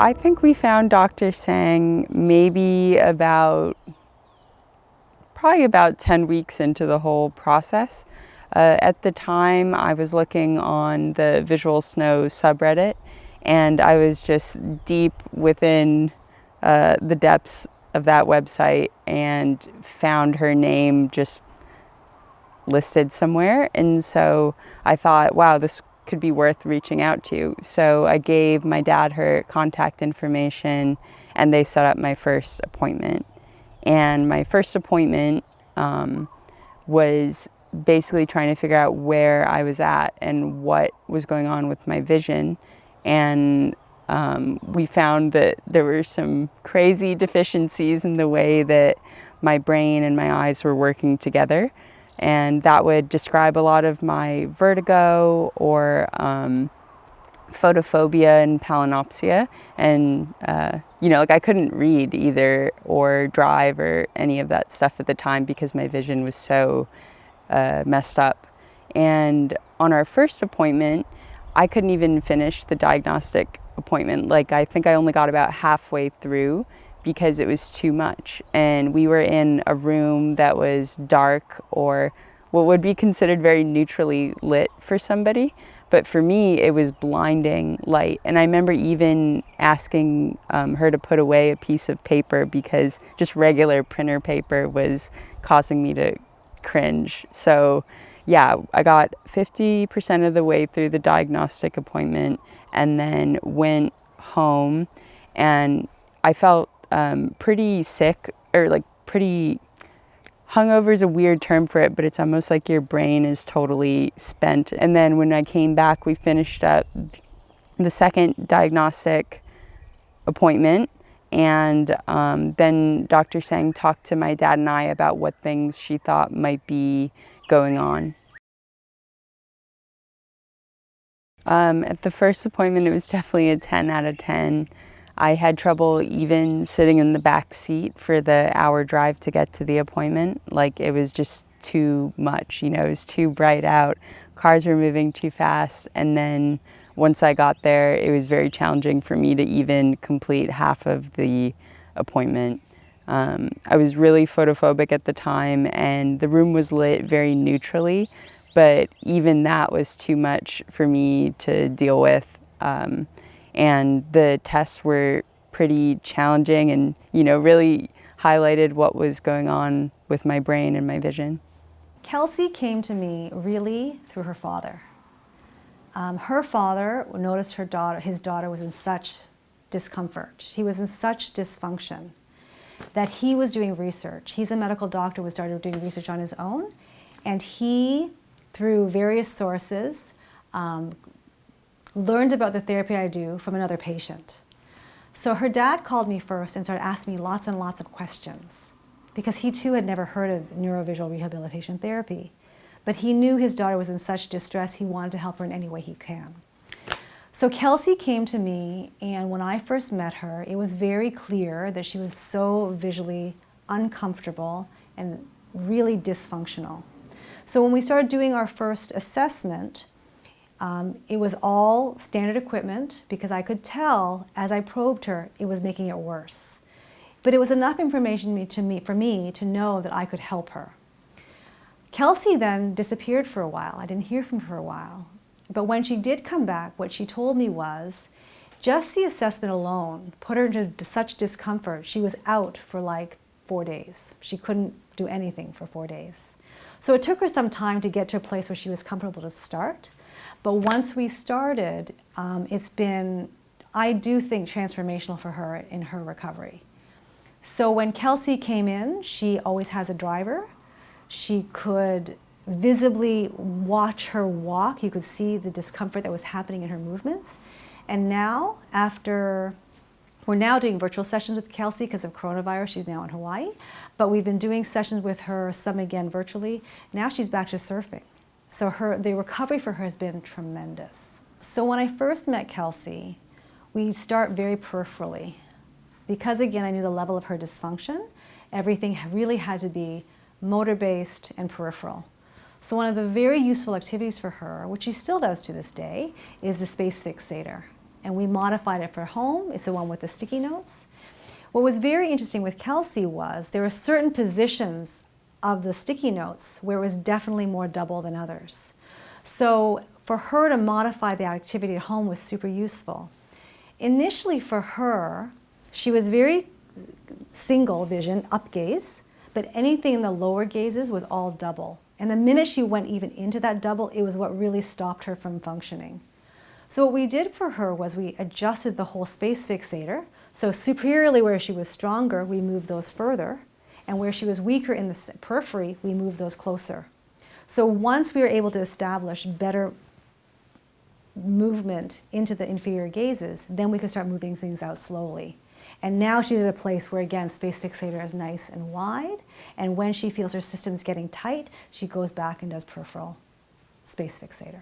I think we found Dr. Tsang maybe probably about 10 weeks into the whole process. At the time, I was looking on the Visual Snow subreddit, and I was just deep within the depths of that website and found her name just listed somewhere. And so I thought, wow, this could be worth reaching out to. So I gave my dad her contact information, and they set up my first appointment. And my first appointment was basically trying to figure out where I was at and what was going on with my vision. And we found that there were some crazy deficiencies in the way that my brain and my eyes were working together. And that would describe a lot of my vertigo or photophobia and palinopsia. And, like I couldn't read either or drive or any of that stuff at the time because my vision was so messed up. And on our first appointment, I couldn't even finish the diagnostic appointment. Like, I think I only got about halfway through because it was too much. And we were in a room that was dark, or what would be considered very neutrally lit for somebody. But for me, it was blinding light. And I remember even asking her to put away a piece of paper because just regular printer paper was causing me to cringe. So yeah, I got 50% of the way through the diagnostic appointment and then went home, and I felt pretty sick, or like pretty hungover is a weird term for it, but it's almost like your brain is totally spent. And then when I came back, we finished up the second diagnostic appointment, and then Dr. Tsang talked to my dad and I about what things she thought might be going on. At the first appointment, it was definitely a 10 out of 10. I had trouble even sitting in the back seat for the hour drive to get to the appointment. Like, it was just too much, it was too bright out. Cars were moving too fast. And then once I got there, it was very challenging for me to even complete half of the appointment. I was really photophobic at the time, and the room was lit very neutrally, but even that was too much for me to deal with. And the tests were pretty challenging and, really highlighted what was going on with my brain and my vision. Kelsey came to me really through her father. Her father noticed his daughter was in such discomfort. He was in such dysfunction that he was doing research. He's a medical doctor, was started doing research on his own, and he, through various sources, learned about the therapy I do from another patient. So her dad called me first and started asking me lots and lots of questions because he too had never heard of neurovisual rehabilitation therapy. But he knew his daughter was in such distress, he wanted to help her in any way he can. So Kelsey came to me, and when I first met her, it was very clear that she was so visually uncomfortable and really dysfunctional. So when we started doing our first assessment, it was all standard equipment because I could tell as I probed her it was making it worse. But it was enough information for me to know that I could help her. Kelsey then disappeared for a while. I didn't hear from her for a while. But when she did come back, what she told me was just the assessment alone put her into such discomfort. She was out for like 4 days. She couldn't do anything for 4 days. So it took her some time to get to a place where she was comfortable to start. But once we started, it's been, I do think, transformational for her in her recovery. So when Kelsey came in, she always has a driver. She could visibly watch her walk. You could see the discomfort that was happening in her movements. And now, we're now doing virtual sessions with Kelsey because of coronavirus. She's now in Hawaii. But we've been doing sessions with her, some again virtually. Now she's back to surfing. So the recovery for her has been tremendous. So when I first met Kelsey, we start very peripherally. Because again, I knew the level of her dysfunction, everything really had to be motor-based and peripheral. So one of the very useful activities for her, which she still does to this day, is the space fixator. And we modified it for home. It's the one with the sticky notes. What was very interesting with Kelsey was there were certain positions of the sticky notes where it was definitely more double than others. So for her to modify the activity at home was super useful. Initially for her, she was very single vision, up gaze, but anything in the lower gazes was all double. And the minute she went even into that double, it was what really stopped her from functioning. So what we did for her was we adjusted the whole space fixator. So superiorly where she was stronger, we moved those further. And where she was weaker in the periphery, we moved those closer. So once we were able to establish better movement into the inferior gazes, then we could start moving things out slowly. And now she's at a place where, again, space fixator is nice and wide. And when she feels her system's getting tight, she goes back and does peripheral space fixator.